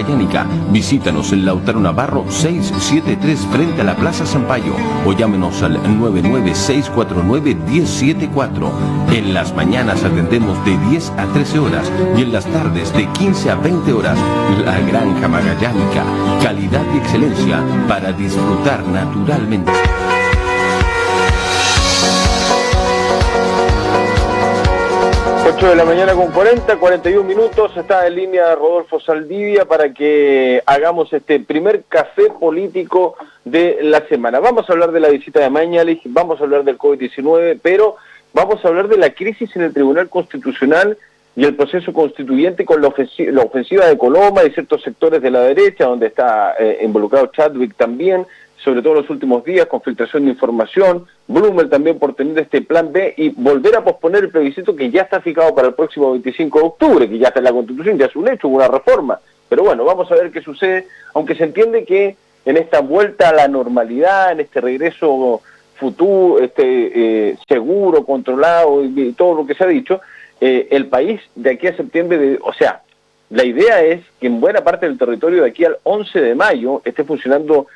Magallánica. Visítanos en Lautaro Navarro 673 frente a la Plaza Sampaio o llámenos al 99649-1074. En las mañanas atendemos de 10 a 13 horas y en las tardes de 15 a 20 horas. La Granja Magallánica, calidad y excelencia para disfrutar naturalmente. 8 de la mañana con 41 minutos, está en línea Rodolfo Saldivia para que hagamos este primer café político de la semana. Vamos a hablar de la visita de Mañalich, vamos a hablar del COVID-19, pero vamos a hablar de la crisis en el Tribunal Constitucional y el proceso constituyente con la ofensiva de Coloma y ciertos sectores de la derecha, donde está involucrado Chadwick también, sobre todo en los últimos días, con filtración de información, Blumel también por tener este plan B y volver a posponer el plebiscito que ya está fijado para el próximo 25 de octubre, que ya está en la Constitución, ya es un hecho, una reforma. Pero bueno, vamos a ver qué sucede, aunque se entiende que en esta vuelta a la normalidad, en este regreso futuro, seguro, controlado y todo lo que se ha dicho, el país de aquí a septiembre, la idea es que en buena parte del territorio de aquí al 11 de mayo esté funcionando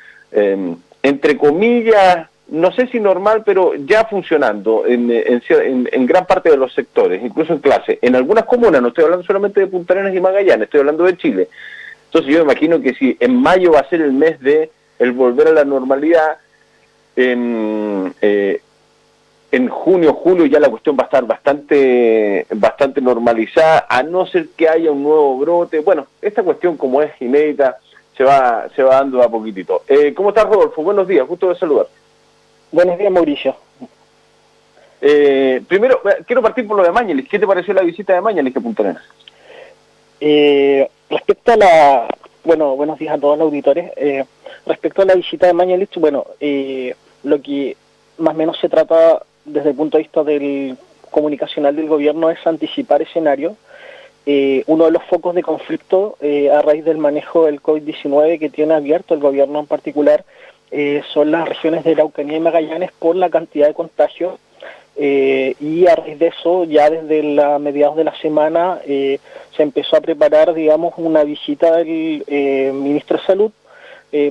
entre comillas, no sé si normal, pero ya funcionando en gran parte de los sectores, incluso en clase. En algunas comunas, no estoy hablando solamente de Punta Arenas y Magallanes, estoy hablando de Chile. Entonces yo me imagino que si en mayo va a ser el mes de el volver a la normalidad, en junio, julio ya la cuestión va a estar bastante normalizada, a no ser que haya un nuevo brote. Bueno, esta cuestión como es inédita, se va dando a poquitito. ¿Cómo estás, Rodolfo? Buenos días, gusto de saludar. Buenos días, Mauricio. Primero, quiero partir por lo de Mañalich. ¿Qué te pareció la visita de Mañalich a Punta Arenas? Respecto a buenos días a todos los auditores. Respecto a la visita de Mañalich, lo que más o menos se trata desde el punto de vista del comunicacional del gobierno es anticipar escenarios. Uno de los focos de conflicto a raíz del manejo del COVID-19 que tiene abierto el gobierno en particular son las regiones de Araucanía y Magallanes por la cantidad de contagios y a raíz de eso ya desde mediados de la semana se empezó a preparar, digamos, una visita del ministro de Salud,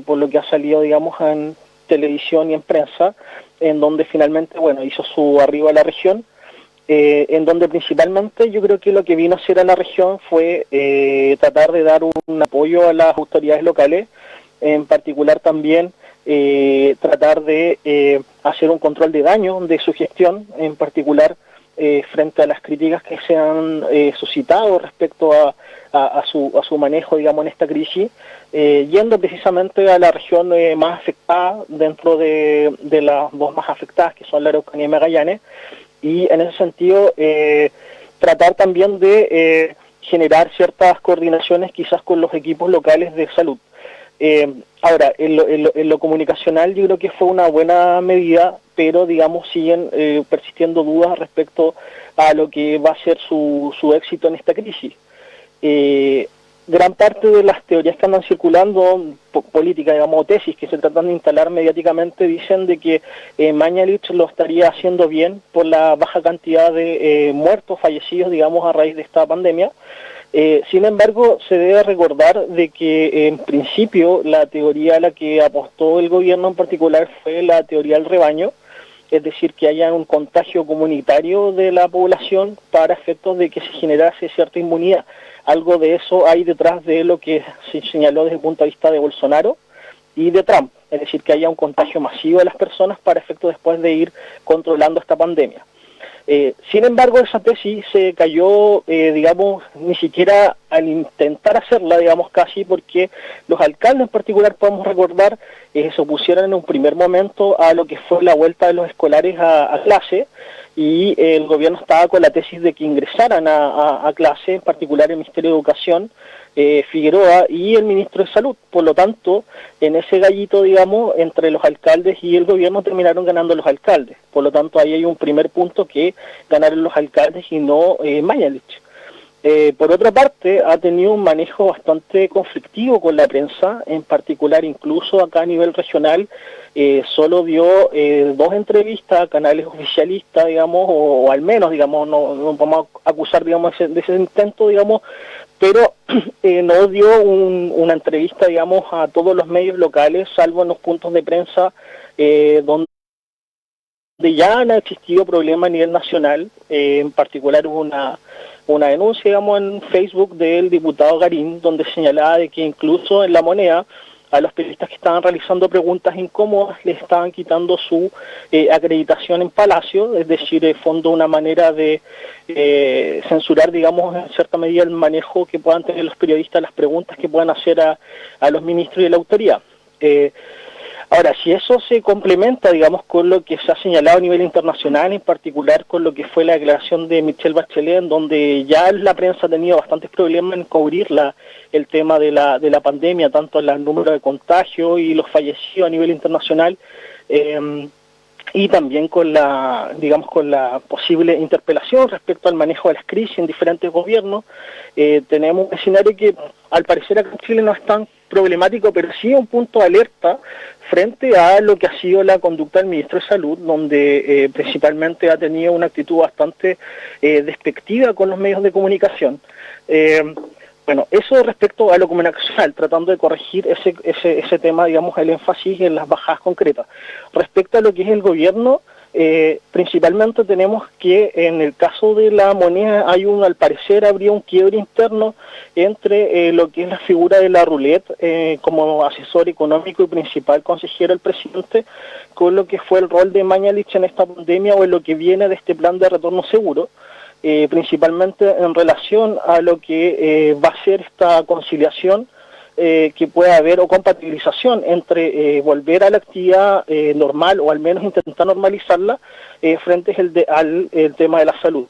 por lo que ha salido, digamos, en televisión y en prensa, en donde finalmente, hizo su arribo a la región. En donde principalmente yo creo que lo que vino a hacer a la región fue tratar de dar un apoyo a las autoridades locales, en particular también tratar de hacer un control de daño de su gestión, en particular frente a las críticas que se han suscitado respecto a su manejo, digamos, en esta crisis, yendo precisamente a la región más afectada dentro de las dos más afectadas, que son la Araucanía y Magallanes, y en ese sentido tratar también de generar ciertas coordinaciones quizás con los equipos locales de salud. Ahora, en lo comunicacional yo creo que fue una buena medida, pero digamos siguen persistiendo dudas respecto a lo que va a ser su éxito en esta crisis. Gran parte de las teorías que andan circulando, políticas, digamos, o tesis que se tratan de instalar mediáticamente, dicen de que Mañalich lo estaría haciendo bien por la baja cantidad de muertos, fallecidos, digamos, a raíz de esta pandemia. Sin embargo, se debe recordar de que en principio la teoría a la que apostó el gobierno en particular fue la teoría del rebaño, es decir, que haya un contagio comunitario de la población para efectos de que se generase cierta inmunidad. Algo de eso hay detrás de lo que se señaló desde el punto de vista de Bolsonaro y de Trump, es decir, que haya un contagio masivo de las personas para efectos después de ir controlando esta pandemia. Sin embargo, esa tesis se cayó, digamos, ni siquiera al intentar hacerla, digamos, casi porque los alcaldes en particular, podemos recordar, se opusieron en un primer momento a lo que fue la vuelta de los escolares a clase, y el gobierno estaba con la tesis de que ingresaran a clase, en particular el Ministerio de Educación, Figueroa y el ministro de Salud. Por lo tanto, en ese gallito, digamos, entre los alcaldes y el gobierno terminaron ganando los alcaldes. Por lo tanto, ahí hay un primer punto, que ganaron los alcaldes y no Mañalich. Por otra parte, ha tenido un manejo bastante conflictivo con la prensa, en particular incluso acá a nivel regional, solo dio 2 entrevistas a canales oficialistas, digamos, o al menos, digamos, no vamos a acusar, digamos, de ese intento, digamos, pero no dio una entrevista, digamos, a todos los medios locales, salvo en los puntos de prensa donde ya han existido problemas a nivel nacional. En particular hubo una denuncia, digamos, en Facebook del diputado Garín, donde señalaba de que incluso en La Moneda a los periodistas que estaban realizando preguntas incómodas les estaban quitando su acreditación en Palacio, es decir, de fondo una manera de censurar, digamos, en cierta medida el manejo que puedan tener los periodistas, las preguntas que puedan hacer a los ministros y a la autoridad. Ahora, si eso se complementa, digamos, con lo que se ha señalado a nivel internacional, en particular con lo que fue la declaración de Michelle Bachelet, en donde ya la prensa ha tenido bastantes problemas en cubrir el tema de la pandemia, tanto en el número de contagios y los fallecidos a nivel internacional, y también con la posible interpelación respecto al manejo de las crisis en diferentes gobiernos, tenemos un escenario que al parecer acá en Chile no es tan problemático, pero sí un punto de alerta frente a lo que ha sido la conducta del ministro de Salud, donde principalmente ha tenido una actitud bastante despectiva con los medios de comunicación. Bueno, eso respecto a lo comunicacional, tratando de corregir ese tema, digamos, el énfasis en las bajadas concretas. Respecto a lo que es el gobierno, principalmente tenemos que en el caso de La Moneda al parecer habría un quiebre interno entre lo que es la figura de la Roulette como asesor económico y principal consejero del presidente, con lo que fue el rol de Mañalich en esta pandemia o en lo que viene de este plan de retorno seguro. Principalmente en relación a lo que va a ser esta conciliación que pueda haber o compatibilización entre volver a la actividad normal o al menos intentar normalizarla frente al tema de la salud.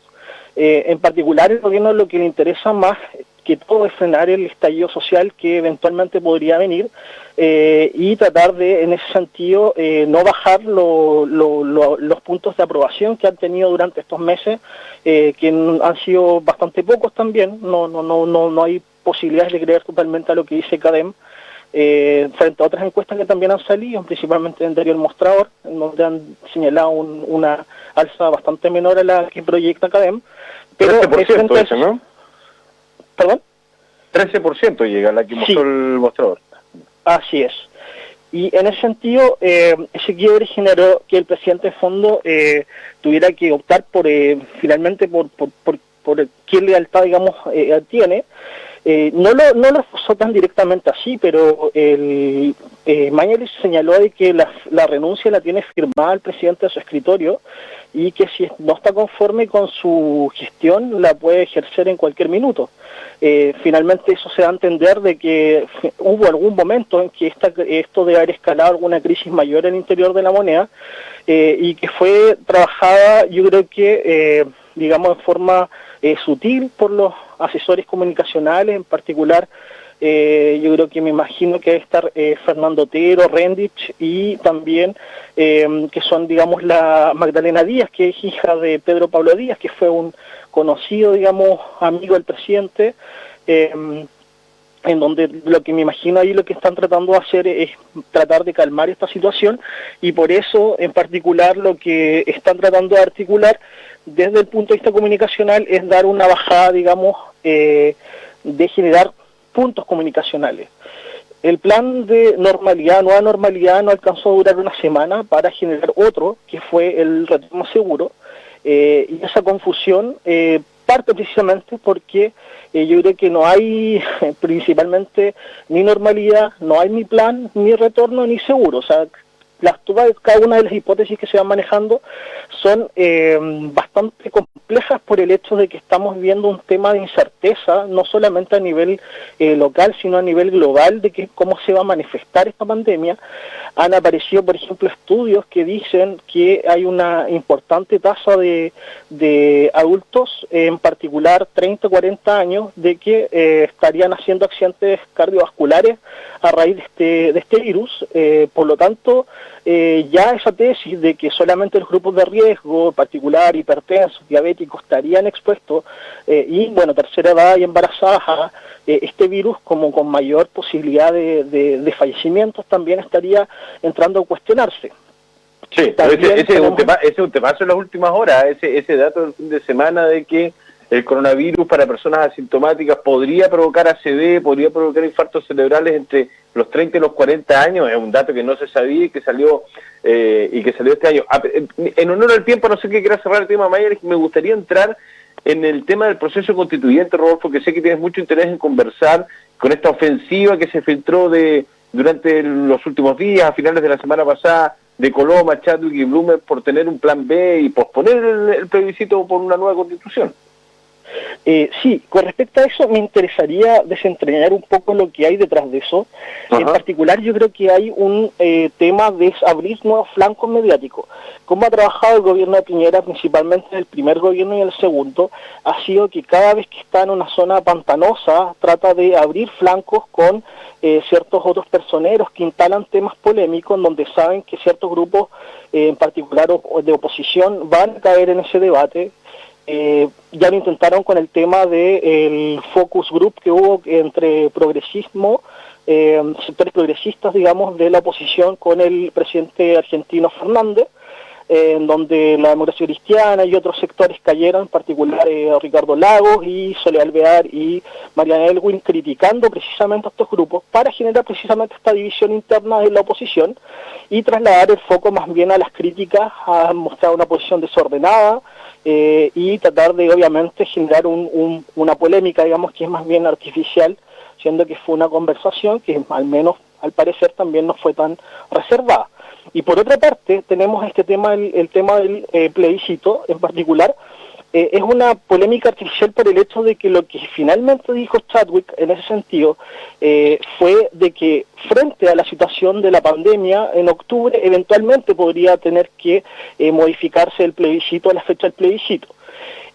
En particular, el gobierno lo que le interesa más que todo es frenar el estallido social que eventualmente podría venir y tratar de, en ese sentido, no bajar los puntos de aprobación que han tenido durante estos meses, que han sido bastante pocos también. No hay posibilidades de creer totalmente a lo que dice CADEM, frente a otras encuestas que también han salido, principalmente en diario El Mostrador, en donde han señalado una alza bastante menor a la que proyecta CADEM. Pero 13% eso, ¿no? ¿Perdón? 13% llega la que mostró el Mostrador. Así es. Y en ese sentido, ese quiebre generó que el presidente de fondo tuviera que optar finalmente por qué lealtad, digamos, tiene. No lo esforzó tan directamente así, pero Mañalich señaló de que la renuncia la tiene firmada el presidente de su escritorio y que si no está conforme con su gestión la puede ejercer en cualquier minuto. Finalmente eso se da a entender de que hubo algún momento en que esto debe haber escalado alguna crisis mayor en el interior de La Moneda y que fue trabajada, yo creo que, digamos, en forma sutil por los asesores comunicacionales, en particular yo creo que me imagino que debe estar Fernando Otero, Rendich y también que son, digamos, la Magdalena Díaz, que es hija de Pedro Pablo Díaz, que fue un conocido, digamos, amigo del presidente, en donde lo que me imagino ahí lo que están tratando de hacer es tratar de calmar esta situación y por eso en particular lo que están tratando de articular desde el punto de vista comunicacional es dar una bajada, digamos, de generar puntos comunicacionales. El plan de nueva normalidad no alcanzó a durar una semana para generar otro, que fue el retorno seguro, y esa confusión parte precisamente porque yo creo que no hay principalmente ni normalidad, no hay ni plan, ni retorno, ni seguro. O sea, cada una de las hipótesis que se van manejando son bastante complejas por el hecho de que estamos viviendo un tema de incerteza, no solamente a nivel local, sino a nivel global, de cómo se va a manifestar esta pandemia. Han aparecido, por ejemplo, estudios que dicen que hay una importante tasa de adultos, en particular 30, 40 años, de que estarían haciendo accidentes cardiovasculares a raíz de este virus. Por lo tanto, ya esa tesis de que solamente los grupos de riesgo, en particular hipertensos, diabéticos, estarían expuestos, y bueno, tercera edad y embarazadas a este virus como con mayor posibilidad de fallecimientos, también estaría entrando a cuestionarse. Sí, ese es un temazo en las últimas horas, ese dato del fin de semana de que el coronavirus para personas asintomáticas podría provocar ACV, podría provocar infartos cerebrales entre los 30 y los 40 años, es un dato que no se sabía y que salió este año. En honor al tiempo, no sé qué quiera cerrar el tema, Mayer, me gustaría entrar en el tema del proceso constituyente, Rodolfo, que sé que tienes mucho interés en conversar con esta ofensiva que se filtró durante los últimos días, a finales de la semana pasada, de Coloma, Chadwick y Blumer por tener un plan B y posponer el plebiscito por una nueva constitución. Sí, con respecto a eso me interesaría desentrañar un poco lo que hay detrás de eso. En particular yo creo que hay un tema de abrir nuevos flancos mediáticos. Cómo ha trabajado el gobierno de Piñera, principalmente en el primer gobierno y el segundo, ha sido que cada vez que está en una zona pantanosa trata de abrir flancos con ciertos otros personeros que instalan temas polémicos en donde saben que ciertos grupos, en particular de oposición, van a caer en ese debate. Ya lo intentaron con el tema del focus group que hubo entre progresismo, sectores progresistas, digamos, de la oposición con el presidente argentino Fernández, en donde la Democracia Cristiana y otros sectores cayeron, en particular Ricardo Lagos y Soledad Alvear y Mariana Elwin, criticando precisamente a estos grupos para generar precisamente esta división interna de la oposición y trasladar el foco más bien a las críticas, a mostrar una posición desordenada, y tratar de obviamente generar una polémica, digamos, que es más bien artificial, siendo que fue una conversación que al menos al parecer también no fue tan reservada. Y por otra parte tenemos este tema, el tema del plebiscito en particular. Es una polémica artificial por el hecho de que lo que finalmente dijo Chadwick en ese sentido fue de que frente a la situación de la pandemia en octubre eventualmente podría tener que modificarse el plebiscito, la fecha del plebiscito.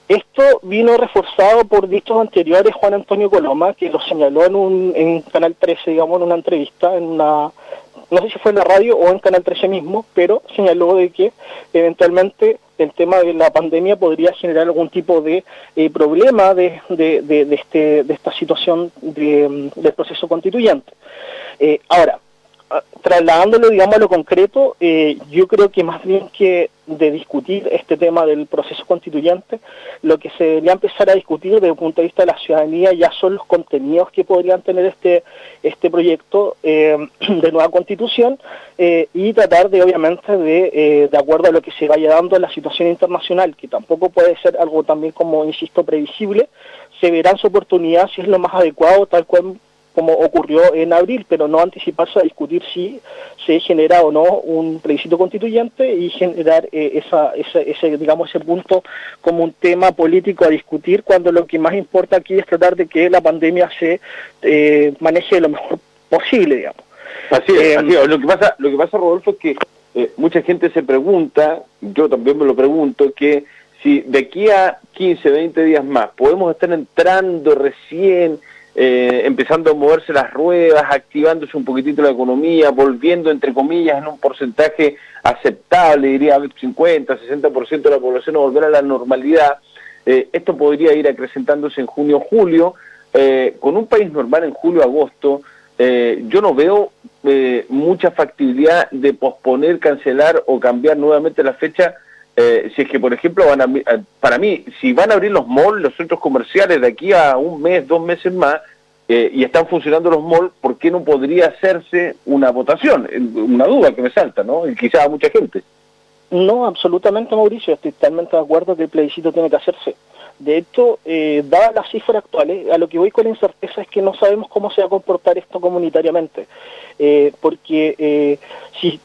Esto vino reforzado por dichos anteriores Juan Antonio Coloma, que lo señaló en Canal 13, digamos, en una entrevista, no sé si fue en la radio o en Canal 13 mismo, pero señaló de que eventualmente el tema de la pandemia podría generar algún tipo de problema de esta situación del proceso constituyente. Ahora, trasladándolo, digamos, a lo concreto, yo creo que más bien que de discutir este tema del proceso constituyente, lo que se debería empezar a discutir desde el punto de vista de la ciudadanía ya son los contenidos que podrían tener este proyecto de nueva constitución, y tratar de, obviamente, de acuerdo a lo que se vaya dando en la situación internacional, que tampoco puede ser algo también, como insisto, previsible, se verán su oportunidad si es lo más adecuado, tal cual como ocurrió en abril, pero no anticiparse a discutir si se genera o no un plebiscito constituyente y generar ese punto como un tema político a discutir, cuando lo que más importa aquí es tratar de que la pandemia se maneje de lo mejor posible, digamos. Así es. Lo que pasa, Rodolfo, es que mucha gente se pregunta, yo también me lo pregunto, que si de aquí a 15, 20 días más podemos estar entrando recién, empezando a moverse las ruedas, activándose un poquitito la economía, volviendo, entre comillas, en un porcentaje aceptable, diría 50, 60% de la población a volver a la normalidad. Esto podría ir acrecentándose en junio, julio. Con un país normal en julio, agosto, yo no veo mucha factibilidad de posponer, cancelar o cambiar nuevamente la fecha. Si es que, por ejemplo, para mí, si van a abrir los malls, los centros comerciales de aquí a un mes, 2 meses más, y están funcionando los malls, ¿por qué no podría hacerse una votación? Una duda que me salta, ¿no? Y quizás a mucha gente. No, absolutamente, Mauricio, estoy totalmente de acuerdo que el plebiscito tiene que hacerse. De hecho, dadas las cifras actuales, a lo que voy con la incerteza es que no sabemos cómo se va a comportar esto comunitariamente, porque si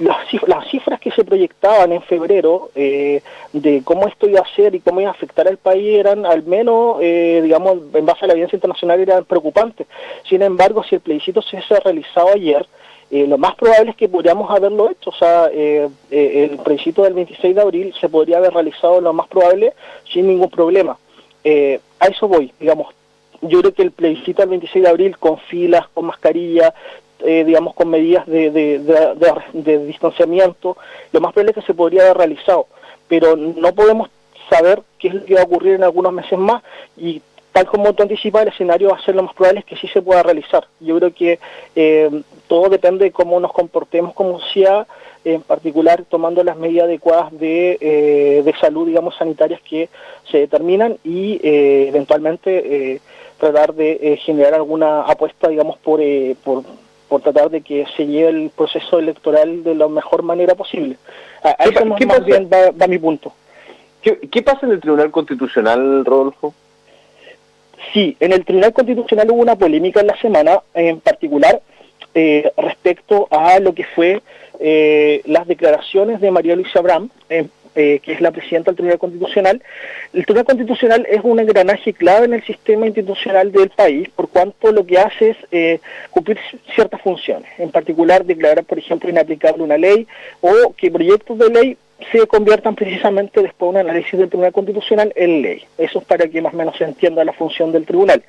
las cifras que se proyectaban en febrero de cómo esto iba a ser y cómo iba a afectar al país eran, al menos, digamos, en base a la evidencia internacional, eran preocupantes. Sin embargo, si el plebiscito se hubiese realizado ayer, lo más probable es que podríamos haberlo hecho. O sea, el plebiscito del 26 de abril se podría haber realizado, lo más probable, sin ningún problema. A eso voy, digamos. yo creo que el plebiscito del 26 de abril, con filas, con mascarilla, digamos, con medidas de distanciamiento, lo más probable es que se podría haber realizado, pero no podemos saber qué es lo que va a ocurrir en algunos meses más, y tal como tú anticipas, el escenario va a ser lo más probable es que sí se pueda realizar. Yo creo que todo depende de cómo nos comportemos como sociedad, en particular tomando las medidas adecuadas de salud, digamos, sanitarias que se determinan, y eventualmente tratar de generar alguna apuesta, digamos, por tratar de que se lleve el proceso electoral de la mejor manera posible. A eso más bien va mi punto. ¿Qué pasa en el Tribunal Constitucional, Rodolfo? Sí, en el Tribunal Constitucional hubo una polémica en la semana, en particular respecto a lo que fue las declaraciones de María Luisa Abraham, que es la presidenta del Tribunal Constitucional. El Tribunal Constitucional es un engranaje clave en el sistema institucional del país, por cuanto lo que hace es cumplir ciertas funciones, en particular declarar, por ejemplo, inaplicable una ley, o que proyectos de ley se conviertan precisamente después de un análisis del Tribunal Constitucional en ley. Eso es para que más o menos se entienda la función del tribunal.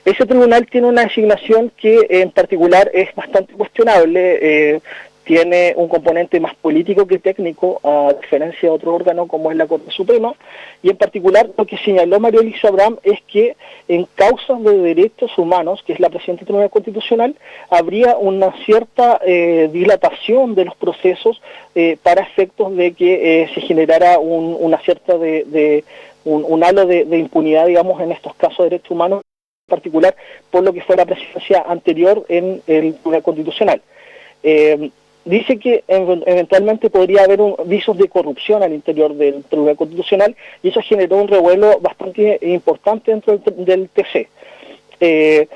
Ese tribunal tiene una designación que en particular es bastante cuestionable, tiene un componente más político que técnico, a diferencia de otro órgano como es la Corte Suprema, y en particular lo que señaló María Luisa Abraham es que en causas de derechos humanos, que es la presidenta del Tribunal Constitucional, habría una cierta dilatación de los procesos para efectos de que se generara una cierta un halo de impunidad, digamos, en estos casos de derechos humanos, en particular por lo que fue la presidencia anterior en el Tribunal Constitucional. Dice que eventualmente podría haber visos de corrupción al interior del Tribunal Constitucional, y eso generó un revuelo bastante importante dentro del TC. ¿Qué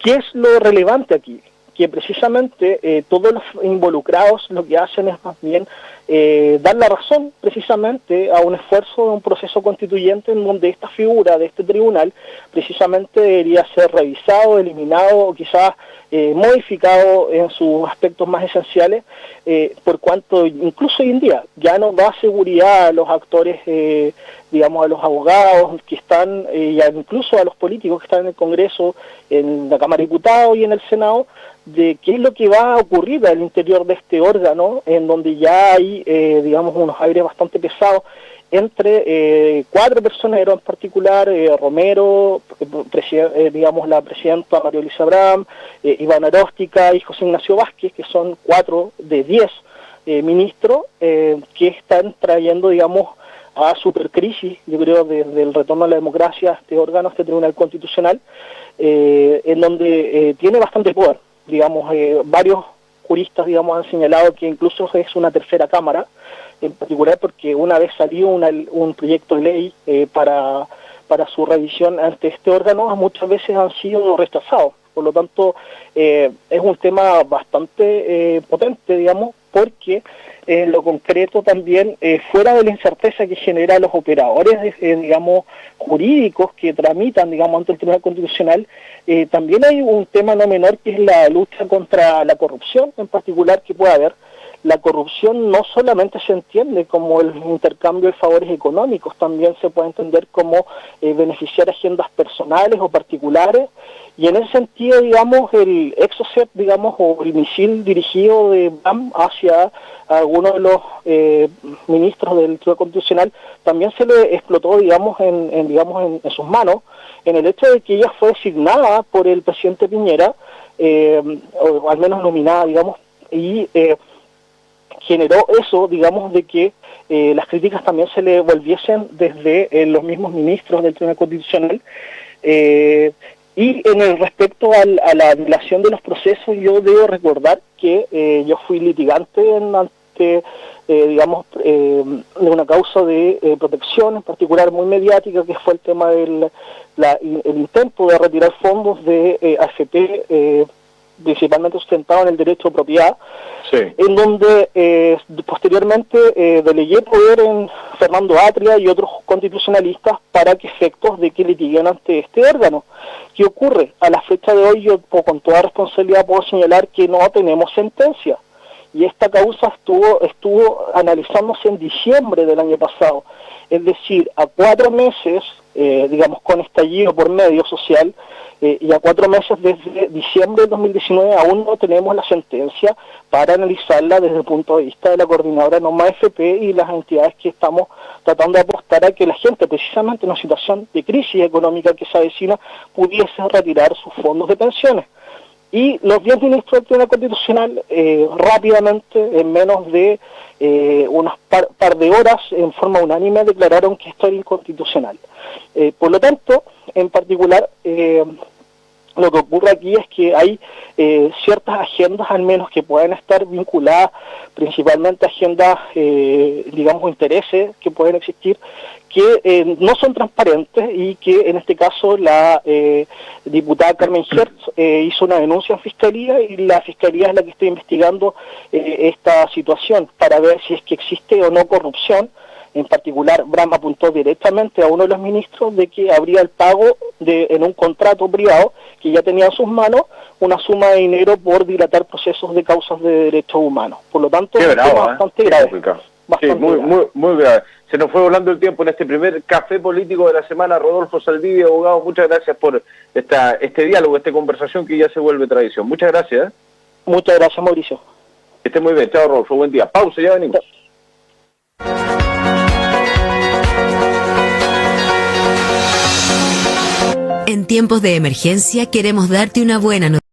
es lo relevante aquí? Que precisamente todos los involucrados lo que hacen es más bien dar la razón precisamente a un esfuerzo de un proceso constituyente en donde esta figura de este tribunal precisamente debería ser revisado, eliminado o quizás modificado en sus aspectos más esenciales, por cuanto incluso hoy en día ya no da seguridad a los actores, digamos, a los abogados que están, y incluso a los políticos que están en el Congreso, en la Cámara de Diputados y en el Senado, de qué es lo que va a ocurrir al interior de este órgano, en donde ya hay, digamos, unos aires bastante pesados entre cuatro personeros en particular, Romero, digamos, la presidenta María Luisa Abraham, Iván Aróstica y José Ignacio Vázquez, que son 4 de 10 ministros que están trayendo, digamos, a supercrisis, yo creo, desde el retorno a la democracia, este órgano, este Tribunal Constitucional, en donde tiene bastante poder. Digamos, varios juristas, digamos, han señalado que incluso es una tercera cámara, en particular porque una vez salió un proyecto de ley para su revisión ante este órgano, muchas veces han sido rechazados. Por lo tanto, es un tema bastante potente, digamos, porque en lo concreto también, fuera de la incerteza que genera los operadores, digamos, jurídicos que tramitan, digamos, ante el Tribunal Constitucional, también hay un tema no menor que es la lucha contra la corrupción, en particular, que puede haber. La corrupción no solamente se entiende como el intercambio de favores económicos, también se puede entender como beneficiar agendas personales o particulares, y en ese sentido, digamos, el Exocet, digamos, o el misil dirigido de BAM hacia algunos de los ministros del Tribunal Constitucional, también se le explotó, digamos, en sus manos, en el hecho de que ella fue designada por el presidente Piñera, o al menos nominada, digamos, y generó eso, digamos, de que las críticas también se le volviesen desde los mismos ministros del Tribunal Constitucional. Y en el respecto a la violación de los procesos, yo debo recordar que yo fui litigante ante, digamos, de una causa de protección, en particular muy mediática, que fue el tema del el intento de retirar fondos de AFP, principalmente sustentado en el derecho de propiedad, sí, en donde posteriormente delegué poder en Fernando Atria y otros constitucionalistas para que efectos de que litiguen ante este órgano. ¿Qué ocurre? A la fecha de hoy yo con toda responsabilidad puedo señalar que no tenemos sentencia, y esta causa estuvo analizándose en diciembre del año pasado, es decir, a 4 meses digamos, con estallido por medio social, y a 4 meses desde diciembre de 2019 aún no tenemos la sentencia para analizarla desde el punto de vista de la coordinadora Norma AFP y las entidades que estamos tratando de apostar a que la gente, precisamente en una situación de crisis económica que se avecina, pudiese retirar sus fondos de pensiones. Y los 10 ministros del Tribunal Constitucional rápidamente, en menos de unas par de horas, en forma unánime, declararon que esto era inconstitucional. Por lo tanto, en particular, lo que ocurre aquí es que hay ciertas agendas, al menos, que pueden estar vinculadas principalmente a agendas, digamos, intereses que pueden existir, que no son transparentes y que en este caso la diputada Carmen Hertz hizo una denuncia en Fiscalía, y la Fiscalía es la que está investigando esta situación para ver si es que existe o no corrupción. En particular, Brahma apuntó directamente a uno de los ministros de que habría el pago en un contrato privado que ya tenía en sus manos una suma de dinero por dilatar procesos de causas de derechos humanos. Por lo tanto, es bastante grave. Muy grave. Se nos fue volando el tiempo en este primer café político de la semana. Rodolfo Saldivia, abogado, muchas gracias por este diálogo, esta conversación que ya se vuelve tradición. Muchas gracias. Muchas gracias, Mauricio. Que esté muy bien. Chao, Rodolfo. Buen día. Pausa, ya venimos. En tiempos de emergencia queremos darte una buena noticia.